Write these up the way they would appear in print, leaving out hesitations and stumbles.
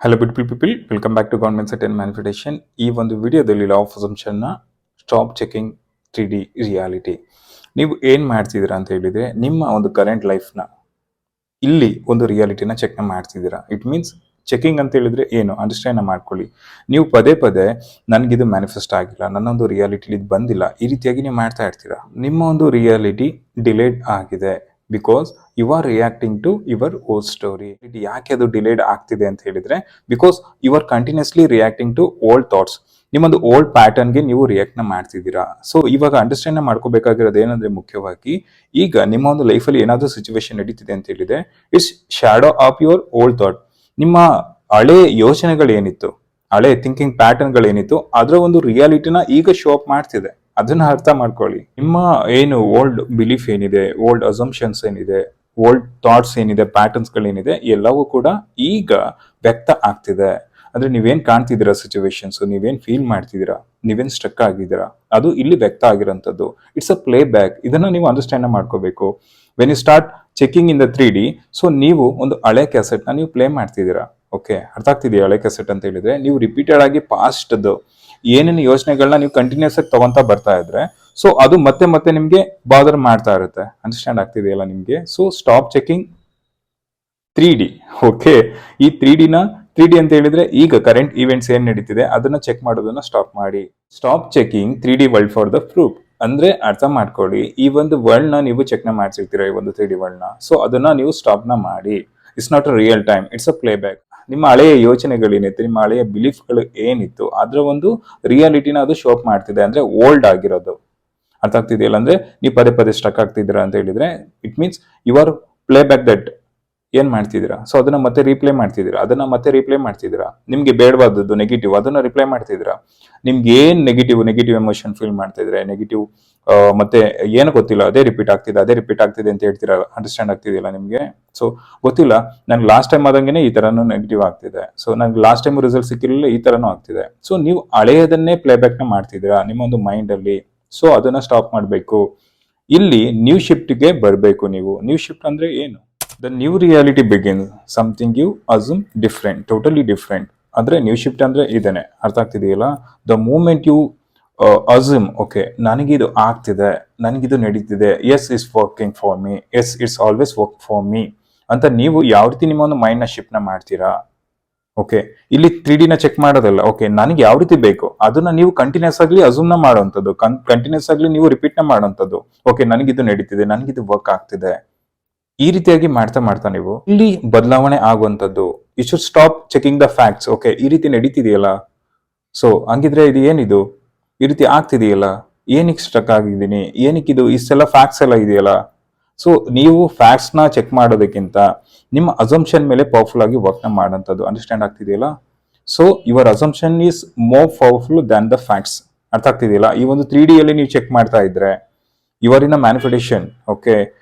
Hello beautiful people, welcome back to government set and manifestation. ಈ ಒಂದು ವಿಡಿಯೋದಲ್ಲಿ law of ಅಸಂಪ್ಷನ್ನ ಸ್ಟಾಪ್ ಚೆಕಿಂಗ್ 3D ರಿಯಾಲಿಟಿ. ನೀವು ಏನು ಮಾಡ್ತಿದ್ದೀರಾ ಅಂತ ಹೇಳಿದರೆ, ನಿಮ್ಮ ಒಂದು ಕರೆಂಟ್ ಲೈಫ್ನ ಇಲ್ಲಿ ಒಂದು ರಿಯಾಲಿಟಿನ ಚೆಕ್ನ ಮಾಡ್ತಿದ್ದೀರಾ. ಇಟ್ ಮೀನ್ಸ್ ಚೆಕಿಂಗ್ ಅಂತ ಹೇಳಿದ್ರೆ ಏನು ಅಂಡರ್ಸ್ಟ್ಯಾಂಡ್ ಮಾಡ್ಕೊಳ್ಳಿ. ನೀವು ಪದೇ ಪದೇ ನನಗಿದು ಮ್ಯಾನಿಫೆಸ್ಟ್ ಆಗಿಲ್ಲ, ನನ್ನೊಂದು ರಿಯಾಲಿಟಿಲಿ ಇದು ಬಂದಿಲ್ಲ, ಈ ರೀತಿಯಾಗಿ ನೀವು ಮಾಡ್ತಾ ಇರ್ತೀರಾ. ನಿಮ್ಮ ಒಂದು ರಿಯಾಲಿಟಿ ಡಿಲೇಡ್ ಆಗಿದೆ because you are reacting to your old story. ಯಾಕೆ ಅದು ಡಿಲೇಡ್ ಆಗ್ತಿದೆ ಅಂತ ಹೇಳಿದ್ರೆ, because you are continuously reacting to old thoughts. ನಿಮ್ಮೊಂದು ಓಲ್ಡ್ ಪ್ಯಾಟರ್ನ್ಗೆ ನೀವು ರಿಯಾಕ್ಟ್ನ ಮಾಡ್ತಿದ್ದೀರಾ. ಸೊ ಇವಾಗ ಅಂಡರ್ಸ್ಟ್ಯಾಂಡ್ ಮಾಡ್ಕೋಬೇಕಾಗಿರೋದು ಏನಂದ್ರೆ, ಮುಖ್ಯವಾಗಿ ಈಗ ನಿಮ್ಮ ಒಂದು ಲೈಫಲ್ಲಿ ಏನಾದರೂ ಸಿಚುವೇಶನ್ ನಡೀತಿದೆ ಅಂತ ಹೇಳಿದ್ರೆ, it's shadow of your old thought. ನಿಮ್ಮ ಹಳೆ ಯೋಚನೆಗಳೇನಿತ್ತು, ಹಳೆ ಥಿಂಕಿಂಗ್ ಪ್ಯಾಟರ್ನ್ಗಳೇನಿತ್ತು, ಅದರ ಒಂದು ರಿಯಾಲಿಟಿನ ಈಗ ಶೋ ಅಪ್ ಮಾಡ್ತಿದೆ. ಅದನ್ನ ಅರ್ಥ ಮಾಡ್ಕೊಳ್ಳಿ. ನಿಮ್ಮ ಏನು ಓಲ್ಡ್ ಬಿಲೀಫ್ ಏನಿದೆ, ಓಲ್ಡ್ ಅಸಂಪ್ಷನ್ಸ್ ಏನಿದೆ, ಓಲ್ಡ್ ಥಾಟ್ಸ್ ಏನಿದೆ, ಪ್ಯಾಟರ್ನ್ಸ್ಗಳೇನಿದೆ, ಎಲ್ಲವೂ ಕೂಡ ಈಗ ವ್ಯಕ್ತ ಆಗ್ತಿದೆ. ಅಂದ್ರೆ ನೀವೇನ್ ಕಾಣ್ತಿದ್ದೀರಾ ಸಿಚುವೇಶನ್ಸ್, ನೀವೇನ್ ಫೀಲ್ ಮಾಡ್ತಿದ್ದೀರಾ, ನೀವೇನ್ ಸ್ಟ್ರಕ್ ಆಗಿದ್ದೀರಾ, ಅದು ಇಲ್ಲಿ ವ್ಯಕ್ತ ಆಗಿರೋಂಥದ್ದು. It's a play back. ಇದನ್ನ ನೀವು ಅಂಡರ್ಸ್ಟ್ಯಾಂಡ್ ಮಾಡ್ಕೋಬೇಕು. When you start checking in the 3D, so ನೀವು ಒಂದು ಹಳೆ ಕ್ಯಾಸೆಟ್ನ ನೀವು ಪ್ಲೇ ಮಾಡ್ತಿದ್ದೀರಾ. ಓಕೆ, ಅರ್ಥ ಆಗ್ತಿದೆಯಾ? ಹಳೆ ಕ್ಯಾಸೆಟ್ ಅಂತ ಹೇಳಿದ್ರೆ, ನೀವು ರಿಪೀಟೆಡ್ ಆಗಿ ಪಾಸ್ಟ್ದು ಏನೇನು ಯೋಚನೆಗಳನ್ನ ನೀವು ಕಂಟಿನ್ಯೂಸ್ ಆಗಿ ತಗೊಂತಾ ಬರ್ತಾ ಇದ್ರೆ, ಸೊ ಅದು ಮತ್ತೆ ಮತ್ತೆ ನಿಮ್ಗೆ ಬಾದರ್ ಮಾಡ್ತಾ ಇರುತ್ತೆ. ಅಂಡರ್ಸ್ಟ್ಯಾಂಡ್ ಆಗ್ತಿದೆಯಲ್ಲ ನಿಮ್ಗೆ? So stop checking 3D. Okay, ಈ 3D ಅಂತ ಹೇಳಿದ್ರೆ, ಈಗ ಕರೆಂಟ್ ಇವೆಂಟ್ಸ್ ಏನ್ ನಡೀತಿದೆ ಅದನ್ನ ಚೆಕ್ ಮಾಡೋದನ್ನ ಸ್ಟಾಪ್ ಮಾಡಿ. Stop checking 3D world for the proof. ಅಂದ್ರೆ ಅರ್ಥ ಮಾಡ್ಕೊಳ್ಳಿ, ಈ ಒಂದು ವರ್ಲ್ಡ್ ನ ನೀವು ಚೆಕ್ ನ ಮಾಡ್ಸಿರ್ತೀರಾ, ಈ ಒಂದು 3D ವರ್ಲ್ಡ್ ನ. ಸೊ ಅದನ್ನ ನೀವು ಸ್ಟಾಪ್ ನ ಮಾಡಿ. It's not a real time, it's a play back. ನಿಮ್ಮ ಹಳೆಯ ಯೋಚನೆಗಳೇನಿತ್ತು, ನಿಮ್ಮ ಹಳೆಯ ಬಿಲೀಫ್ಗಳು ಏನಿತ್ತು, ಅದರ ಒಂದು ರಿಯಾಲಿಟಿನ ಅದು ಶೋ ಅಪ್ ಮಾಡ್ತಿದೆ. ಅಂದ್ರೆ ಓಲ್ಡ್ ಆಗಿರೋದು. ಅರ್ಥ ಆಗ್ತಿದೆಯಲ್ಲ? ಅಂದ್ರೆ ನೀವು ಪದೇ ಪದೇ ಸ್ಟಕ್ ಆಗ್ತಿದ್ದೀರಾ ಅಂತ ಹೇಳಿದ್ರೆ, it means you are play back that ಏನ್ ಮಾಡ್ತಿದ್ದೀರಾ. ಸೊ ಅದನ್ನ ಮತ್ತೆ ರೀಪ್ಲೇ ಮಾಡ್ತಿದ್ದೀರಾ, ಅದನ್ನ ಮತ್ತೆ ರೀಪ್ಲೇ ಮಾಡ್ತಿದ್ದೀರಾ. ನಿಮ್ಗೆ ಬೇಡವಾದದ್ದು ನೆಗೆಟಿವ್ ಅದನ್ನ ರಿಪ್ಲೈ ಮಾಡ್ತಿದ್ದೀರಾ. ನಿಮ್ಗೆ ಏನ್ ನೆಗೆಟಿವ್ ಎಮೋಷನ್ ಫೀಲ್ ಮಾಡ್ತಿದ್ರೆ, ನೆಗೆಟಿವ್ ಮತ್ತೆ ಏನು ಗೊತ್ತಿಲ್ಲ, ಅದೇ ರಿಪೀಟ್ ಆಗ್ತಿದೆ ಅಂತ ಹೇಳ್ತೀರಾ. ಅಂಡರ್ಸ್ಟ್ಯಾಂಡ್ ಆಗ್ತಿದೆಯಲ್ಲ ನಿಮ್ಗೆ? ಸೊ ಗೊತ್ತಿಲ್ಲ, ನನ್ಗೆ ಲಾಸ್ಟ್ ಟೈಮ್ ಆದಂಗೆ ಈ ತರನು ನೆಗೆಟಿವ್ ಆಗ್ತಿದೆ, ಸೊ ನನ್ಗೆ ಲಾಸ್ಟ್ ಟೈಮ್ ರಿಸಲ್ಟ್ ಸಿಕ್ಕಿರಲಿಲ್ಲ, ಈ ತರನು ಆಗ್ತಿದೆ. ಸೊ ನೀವು ಹಳೆಯದನ್ನೇ ಪ್ಲೇ ಬ್ಯಾಕ್ ನ ಮಾಡ್ತಿದ್ದೀರಾ ನಿಮ್ಮ ಒಂದು ಮೈಂಡ್ ಅಲ್ಲಿ. ಸೊ ಅದನ್ನ ಸ್ಟಾಪ್ ಮಾಡಬೇಕು. ಇಲ್ಲಿ ನ್ಯೂ ಶಿಫ್ಟ್ಗೆ ಬರಬೇಕು ನೀವು. ನ್ಯೂ ಶಿಫ್ಟ್ ಅಂದ್ರೆ ಏನು? The new reality begins something you assume different, totally different. ಅಂದ್ರೆ ನ್ಯೂ ಶಿಫ್ಟ್ ಅಂದ್ರೆ ಇದೇನೆ. ಅರ್ಥ ಆಗ್ತಿದೆಯಲ್ಲ? The moment you assume, okay ನನಗಿದು ಆಗ್ತಿದೆ, ನನಗಿದು ನಡೀತಿದೆ, yes is working for me, yes it's always work for me ಅಂತ ನೀವು ಯಾವ ರೀತಿ ನಿಮ್ಮ ಒಂದು ಮೈಂಡ್ ನ ಶಿಫ್ಟ್ ನ ಮಾಡ್ತೀರಾ. ಓಕೆ, ಇಲ್ಲಿ 3D ನ ಚೆಕ್ ಮಾಡೋದಲ್ಲ. ಓಕೆ, ನನಗೆ ಯಾವ ರೀತಿ ಬೇಕು ಅದನ್ನ ನೀವು ಕಂಟಿನ್ಯೂಸ್ ಆಗ್ಲಿ ಅಸ್ಯೂಮ್ ನ ಮಾಡುವಂಥದ್ದು, ಕಂಟಿನ್ಯೂಸ್ ಆಗ್ಲಿ ನೀವು ರಿಪೀಟ್ ನ ಮಾಡುವಂಥದ್ದು. ಓಕೆ, ನನಗಿದು ನಡೀತಿದೆ, ನನಗಿದು ವರ್ಕ್ ಆಗ್ತಿದೆ, ಈ ರೀತಿಯಾಗಿ ಮಾಡ್ತಾ ನೀವು ಇಲ್ಲಿ ಬದಲಾವಣೆ ಆಗುವಂಥದ್ದು. You should stop checking the facts. Okay, ಈ ರೀತಿ ನಡೀತಿದೆಯಲ್ಲ, ಸೊ ಹಂಗಿದ್ರೆ ಇದು ಏನಿದು, ಈ ರೀತಿ ಆಗ್ತಿದೆಯಲ್ಲ, ಏನಕ್ಕೆ ಸ್ಟ್ರಕ್ ಆಗಿದ್ದೀನಿ, ಏನಕ್ಕಿದು, ಇಷ್ಟೆಲ್ಲ ಫ್ಯಾಕ್ಟ್ಸ್ ಎಲ್ಲ ಇದೆಯಲ್ಲ. ಸೊ ನೀವು ಫ್ಯಾಕ್ಟ್ಸ್ ನ ಚೆಕ್ ಮಾಡೋದಕ್ಕಿಂತ ನಿಮ್ಮ ಅಸಂಪ್ಷನ್ ಮೇಲೆ ಪವರ್ಫುಲ್ ಆಗಿ ವರ್ಕ್ ನ ಮಾಡೋಂಥದ್ದು. ಅಂಡರ್ಸ್ಟ್ಯಾಂಡ್ ಆಗ್ತಿದೆಯಲ್ಲ? So your assumption is more powerful than the facts. ಅರ್ಥ ಆಗ್ತಿದೆಯಲ್ಲ? ಈ ಒಂದು 3D ಅಲ್ಲಿ ನೀವು ಚೆಕ್ ಮಾಡ್ತಾ ಇದ್ರೆ your in a manifestation. Okay,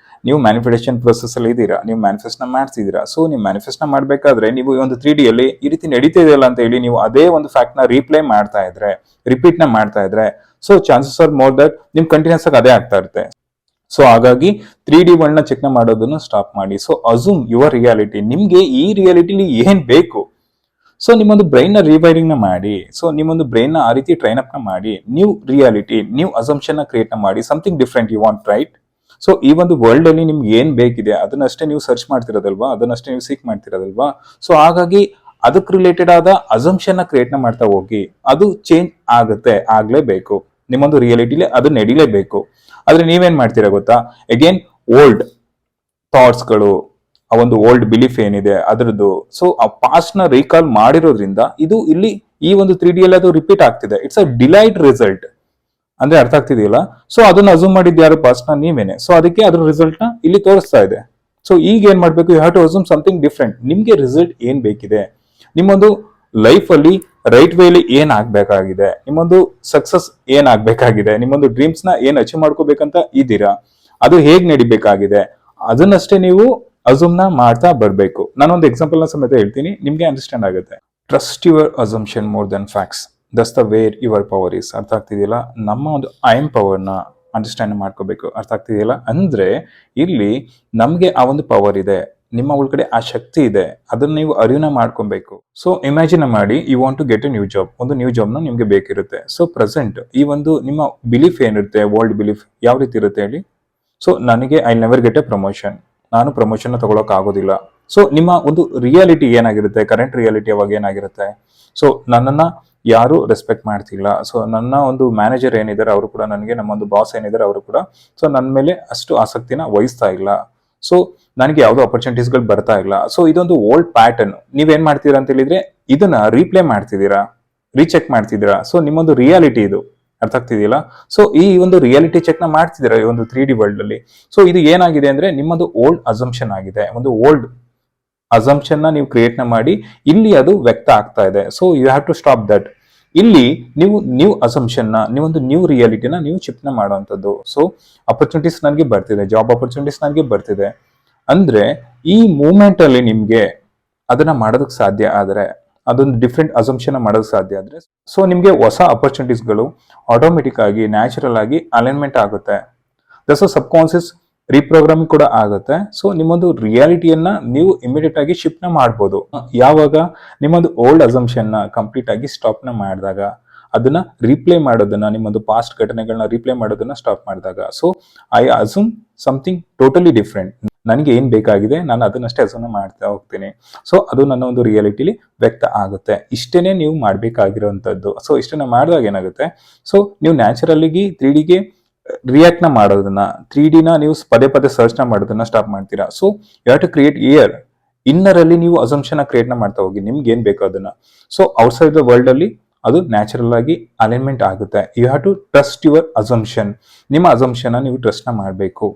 ನೀವು ಮ್ಯಾನಿಫೆಸ್ಟೇಷನ್ ಪ್ರೊಸೆಸ್ ಅಲ್ಲಿ ಇದ್ದೀರಾ, ನೀವು ಮ್ಯಾನಿಫೆಸ್ಟ್ ನ ಮಾಡ್ತಿದ್ದೀರಾ. ಸೊ ನೀವು ಮ್ಯಾನಿಫೆಸ್ಟ್ ನ ಮಾಡ್ಬೇಕಾದ್ರೆ ನೀವು ಈ ಒಂದು 3D ಅಲ್ಲಿ ಈ ರೀತಿ ನಡೀತಿದೆಯಲ್ಲ ಅಂತ ಹೇಳಿ ನೀವು ಅದೇ ಒಂದು ಫ್ಯಾಕ್ಟ್ ನ ರೀಪ್ಲೈ ಮಾಡ್ತಾ ಇದ್ರೆ, ರಿಪೀಟ್ ನ ಮಾಡ್ತಾ ಇದ್ರೆ, so chances are more that ನಿಮ್ ಕಂಟಿನ್ಯೂಸ್ ಆಗಿ ಅದೇ ಆಗ್ತಾ ಇರುತ್ತೆ. ಸೊ ಹಾಗಾಗಿ 3D ವರ್ಲ್ಡ್ ನ ಚೆಕ್ ನ ಮಾಡೋದನ್ನ ಸ್ಟಾಪ್ ಮಾಡಿ. So assume your reality. ನಿಮ್ಗೆ ಈ ರಿಯಾಲಿಟಿಲಿ ಏನ್ ಬೇಕು, ಸೊ ನಿಮ್ಮೊಂದು ಬ್ರೈನ್ ನ ರಿವೈರಿಂಗ್ ನ ಮಾಡಿ. ಸೊ ನಿಮ್ಮೊಂದು ಬ್ರೈನ್ ನ ಆ ರೀತಿ ಟ್ರೈನ್ ಅಪ್ ನ ಮಾಡಿ. ನ್ಯೂ ರಿಯಾಲಿಟಿ, ನ್ಯೂ ಅಸಂಪ್ಷನ್ ನ ಕ್ರಿಯೇಟ್ ನ ಮಾಡಿ. Something different you want, right? So ಈ ಒಂದು ವರ್ಲ್ಡ್ ಅಲ್ಲಿ ನಿಮ್ಗೆ ಏನ್ ಬೇಕಿದೆ ಅದನ್ನಷ್ಟೇ ನೀವು ಸರ್ಚ್ ಮಾಡ್ತಿರೋದಲ್ವಾ, ಅದನ್ನಷ್ಟೇ ನೀವು ಸೀಕ್ ಮಾಡ್ತಿರೋದಲ್ವಾ. ಸೊ ಹಾಗಾಗಿ ಅದಕ್ಕೆ ರಿಲೇಟೆಡ್ ಆದ ಅಸಂಪ್ಷನ್ ನ ಕ್ರಿಯೇಟ್ ನ ಮಾಡ್ತಾ ಹೋಗಿ. ಅದು ಚೇಂಜ್ ಆಗುತ್ತೆ, ಆಗ್ಲೇಬೇಕು. ನಿಮ್ಮೊಂದು ರಿಯಾಲಿಟಿಲಿ ಅದು ನಡೀಲೇಬೇಕು. ಆದ್ರೆ ನೀವೇನ್ ಮಾಡ್ತೀರಾ ಗೊತ್ತಾ? ಅಗೇನ್ ಓಲ್ಡ್ ಥಾಟ್ಸ್ ಗಳು, ಆ ಒಂದು ಓಲ್ಡ್ ಬಿಲೀಫ್ ಏನಿದೆ ಅದರದ್ದು, ಸೊ ಆ ಪಾಸ್ಟ್ ನ ರೀಕಾಲ್ ಮಾಡಿರೋದ್ರಿಂದ ಇದು ಇಲ್ಲಿ ಈ ಒಂದು 3D ಅಲ್ಲಿ ಅದು ರಿಪೀಟ್ ಆಗ್ತಿದೆ. It's a delight result. ಅಂದ್ರೆ ಅರ್ಥ ಆಗ್ತಿದೆಯಲ್ಲ? ಸೊ ಅದನ್ನ ಅಸ್ಯೂಮ್ ಮಾಡಿದ್ದು ಯಾರು? ಪಾಸ್ಟ್ ನ ನೀವೇನೆ. ಸೊ ಅದಕ್ಕೆ ಅದ್ರ ರಿಸಲ್ಟ್ ನ ಇಲ್ಲಿ ತೋರಿಸ್ತಾ ಇದೆ. ಸೊ ಈಗ ಏನ್ ಮಾಡ್ಬೇಕು? You have to assume something different. ನಿಮ್ಗೆ ರಿಸಲ್ಟ್ ಏನ್ ಬೇಕಿದೆ, ನಿಮ್ಮೊಂದು ಲೈಫ್ ಅಲ್ಲಿ ರೈಟ್ ವೇಲಿ ಏನ್ ಆಗ್ಬೇಕಾಗಿದೆ, ನಿಮ್ಮೊಂದು ಸಕ್ಸಸ್ ಏನ್ ಆಗ್ಬೇಕಾಗಿದೆ, ನಿಮ್ಮೊಂದು ಡ್ರೀಮ್ಸ್ ನ ಏನ್ ಅಚೀವ್ ಮಾಡ್ಕೋಬೇಕಂತ ಇದ್ದೀರಾ, ಅದು ಹೇಗ್ ನಡಿಬೇಕಾಗಿದೆ, ಅದನ್ನಷ್ಟೇ ನೀವು ಅಸ್ಯೂಮ್ ನ ಮಾಡ್ತಾ ಬರ್ಬೇಕು. ನಾನೊಂದು ಎಕ್ಸಾಂಪಲ್ ನ ಸಮೇತ ಹೇಳ್ತೀನಿ, ನಿಮ್ಗೆ ಅಂಡರ್ಸ್ಟ್ಯಾಂಡ್ ಆಗುತ್ತೆ. Trust your assumption more than facts, that's the where your power is. ಅರ್ಥ ಆಗ್ತಿದೆಯಲ್ಲ? ನಮ್ಮ ಒಂದು ಐ ಎಮ್ ಪವರ್ ನ ಅಂಡರ್ಸ್ಟ್ಯಾಂಡ್ ಮಾಡ್ಕೋಬೇಕು. ಅರ್ಥ ಆಗ್ತಿದೆಯಲ್ಲ? ಅಂದ್ರೆ ಇಲ್ಲಿ ನಮ್ಗೆ ಆ ಒಂದು ಪವರ್ ಇದೆ. ನಿಮ್ಮ ಒಳಗಡೆ ಆ ಶಕ್ತಿ ಇದೆ, ಅದನ್ನ ನೀವು ಅರಿವಿನ ಮಾಡ್ಕೊಬೇಕು. ಸೊ ಇಮ್ಯಾಜಿನ್ ಮಾಡಿ, you want to get a new job, ಒಂದು ನ್ಯೂ ಜಾಬ್ ನ ನಿಮ್ಗೆ ಬೇಕಿರುತ್ತೆ. ಸೊ ಪ್ರೆಸೆಂಟ್ ಈ ಒಂದು ನಿಮ್ಮ ಬಿಲೀಫ್ ಏನಿರುತ್ತೆ, ವರ್ಲ್ಡ್ ಬಿಲೀಫ್ ಯಾವ ರೀತಿ ಇರುತ್ತೆ ಹೇಳಿ. ಸೊ ನನಗೆ I never get A promotion, ನಾನು ಪ್ರಮೋಷನ್ ತಗೊಳಕ್ ಆಗೋದಿಲ್ಲ. ಸೊ ನಿಮ್ಮ ಒಂದು ರಿಯಾಲಿಟಿ ಏನಾಗಿರುತ್ತೆ, ಕರೆಂಟ್ ರಿಯಾಲಿಟಿ ಅವಾಗ ಏನಾಗಿರುತ್ತೆ, ಸೊ ನನ್ನನ್ನ ಯಾರು ರೆಸ್ಪೆಕ್ಟ್ ಮಾಡ್ತಿಲ್ಲ, ಸೊ ನನ್ನ ಒಂದು ಮ್ಯಾನೇಜರ್ ಏನಿದ್ದಾರೆ ಅವರು ಕೂಡ ನನಗೆ, ನಮ್ಮ ಒಂದು ಬಾಸ್ ಏನಿದ್ದಾರೆ ಅವರು ಕೂಡ ಸೊ ನನ್ನ ಮೇಲೆ ಅಷ್ಟು ಆಸಕ್ತಿನ ವಹಿಸ್ತಾ ಇಲ್ಲ. ಸೊ ನನಗೆ ಯಾವುದೋ ಅಪರ್ಚುನಿಟೀಸ್ಗಳು ಬರ್ತಾ ಇಲ್ಲ. ಸೊ ಇದೊಂದು ಓಲ್ಡ್ ಪ್ಯಾಟರ್ನ್. ನೀವೇನ್ ಮಾಡ್ತೀರಾ ಅಂತ ಹೇಳಿದ್ರೆ ಇದನ್ನ ರೀಪ್ಲೇ ಮಾಡ್ತಿದ್ದೀರಾ, ರೀಚೆಕ್ ಮಾಡ್ತಿದ್ದೀರಾ. ಸೊ ನಿಮ್ಮೊಂದು ರಿಯಾಲಿಟಿ ಇದು, ಅರ್ಥ ಆಗ್ತಿದೆಯಲ್ಲ. ಸೊ ಈ ಒಂದು ರಿಯಾಲಿಟಿ ಚೆಕ್ ನ ಮಾಡ್ತಿದ್ದೀರಾ ಈ ಒಂದು 3D ವರ್ಲ್ಡ್ ಅಲ್ಲಿ. ಸೊ ಇದು ಏನಾಗಿದೆ ಅಂದ್ರೆ ನಿಮ್ಮದು ಓಲ್ಡ್ ಅಸಂಪ್ಷನ್ ಆಗಿದೆ, ಒಂದು ಓಲ್ಡ್ ಅಸಂಪ್ಷನ್ ನ ನೀವು ಕ್ರಿಯೇಟ್ ನ ಮಾಡಿ ಇಲ್ಲಿ ಅದು ವ್ಯಕ್ತ ಆಗ್ತಾ ಇದೆ. So you have to stop that. ಇಲ್ಲಿ ನೀವು ನ್ಯೂ ಅಸಂಪ್ಷನ್ ನ, ನೀವೊಂದು ನ್ಯೂ ರಿಯಾಲಿಟಿನ ನೀವು ಶಿಫ್ಟ್ ನ ಮಾಡುವಂಥದ್ದು. ಸೊ ಅಪರ್ಚುನಿಟೀಸ್ ನನಗೆ ಬರ್ತಿದೆ, ಜಾಬ್ ಅಪರ್ಚುನಿಟೀಸ್ ನನಗೆ ಬರ್ತಿದೆ ಅಂದ್ರೆ ಈ ಮೂಮೆಂಟ್ ಅಲ್ಲಿ ನಿಮ್ಗೆ ಅದನ್ನ ಮಾಡೋದಕ್ಕೆ ಸಾಧ್ಯ ಆದ್ರೆ, ಅದೊಂದು ಡಿಫ್ರೆಂಟ್ ಅಸಂಪ್ಷನ್ ಮಾಡೋದಕ್ಕೆ ಸಾಧ್ಯ ಆದ್ರೆ, ಸೊ ನಿಮ್ಗೆ ಹೊಸ ಅಪರ್ಚುನಿಟೀಸ್ಗಳು ಆಟೋಮೆಟಿಕ್ ಆಗಿ ನ್ಯಾಚುರಲ್ ಆಗಿ ಅಲೈನ್ಮೆಂಟ್ ಆಗುತ್ತೆ. ದಸ್ ಸಬ್ ಕಾನ್ಸಿಯಸ್ ರೀಪ್ರೋಗ್ರಾಮಿಂಗ್ ಕೂಡ ಆಗುತ್ತೆ. ಸೊ ನಿಮ್ಮೊಂದು ರಿಯಾಲಿಟಿಯನ್ನ ನೀವು ಇಮಿಡಿಯೇಟ್ ಆಗಿ ಶಿಫ್ಟ್ ನ ಮಾಡ್ಬೋದು. ಯಾವಾಗ ನಿಮ್ಮೊಂದು ಓಲ್ಡ್ ಅಸಂಪ್ಷನ್ ನ ಕಂಪ್ಲೀಟ್ ಆಗಿ ಸ್ಟಾಪ್ ನ ಮಾಡಿದಾಗ, ಅದನ್ನ ರೀಪ್ಲೇ ಮಾಡೋದನ್ನ, ನಿಮ್ಮೊಂದು ಪಾಸ್ಟ್ ಘಟನೆಗಳನ್ನ ರೀಪ್ಲೇ ಮಾಡೋದನ್ನ ಸ್ಟಾಪ್ ಮಾಡಿದಾಗ, so I assume something totally different. ನನಗೆ ಏನ್ ಬೇಕಾಗಿದೆ ನಾನು ಅದನ್ನಷ್ಟೇ ಅಸೂಮ್ ಮಾಡ್ತಾ ಹೋಗ್ತೀನಿ. ಸೊ ಅದು ನನ್ನ ಒಂದು ರಿಯಾಲಿಟಿಲಿ ವ್ಯಕ್ತ ಆಗುತ್ತೆ. ಇಷ್ಟೇನೆ ನೀವು ಮಾಡ್ಬೇಕಾಗಿರೋಂಥದ್ದು. ಸೊ ಇಷ್ಟನ್ನ ಮಾಡಿದಾಗ ಏನಾಗುತ್ತೆ, ಸೊ ನೀವು ನ್ಯಾಚುರಲಿಗೆ 3Dಗೆ ರಿಯಾಕ್ಟ್ ನ ಮಾಡೋದನ್ನ, 3D ನ ನೀವು ಪದೇ ಪದೇ ಸರ್ಚ್ ನ ಮಾಡೋದನ್ನ ಸ್ಟಾಪ್ ಮಾಡ್ತೀರಾ. So you have to create inner ಅಲ್ಲಿ ನೀವು ಅಸಂಪ್ಷನ್ ಕ್ರಿಯೇಟ್ ನ ಮಾಡ್ತಾ ಹೋಗಿ, ನಿಮ್ಗೆ ಏನ್ ಬೇಕು ಅದನ್ನ. ಸೊ ಔಟ್ಸೈಡ್ ದ ವರ್ಲ್ಡ್ ಅಲ್ಲಿ ಅದು ನ್ಯಾಚುರಲ್ ಆಗಿ ಅಲೈನ್ಮೆಂಟ್ ಆಗುತ್ತೆ. You have to trust your assumption. ನಿಮ್ಮ ಅಸಂಪ್ಷನ್ ನೀವು ಟ್ರಸ್ಟ್ ನ ಮಾಡಬೇಕು.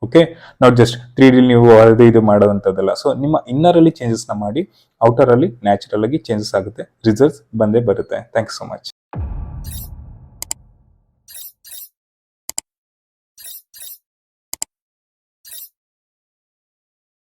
ಓಕೆ, ನಾಟ್ ಜಸ್ಟ್ 3D ನೀವು ಅದು ಇದು ಮಾಡೋವಂಥದ್ದಲ್ಲ. ಸೊ ನಿಮ್ಮ ಇನ್ನರ್ ಅಲ್ಲಿ ಚೇಂಜಸ್ ನ ಮಾಡಿ, ಔಟರ್ ಅಲ್ಲಿ ನ್ಯಾಚುರಲ್ ಆಗಿ ಚೇಂಜಸ್ ಆಗುತ್ತೆ, ರಿಸಲ್ಟ್ಸ್ ಬಂದೇ ಬರುತ್ತೆ. Thank you so much.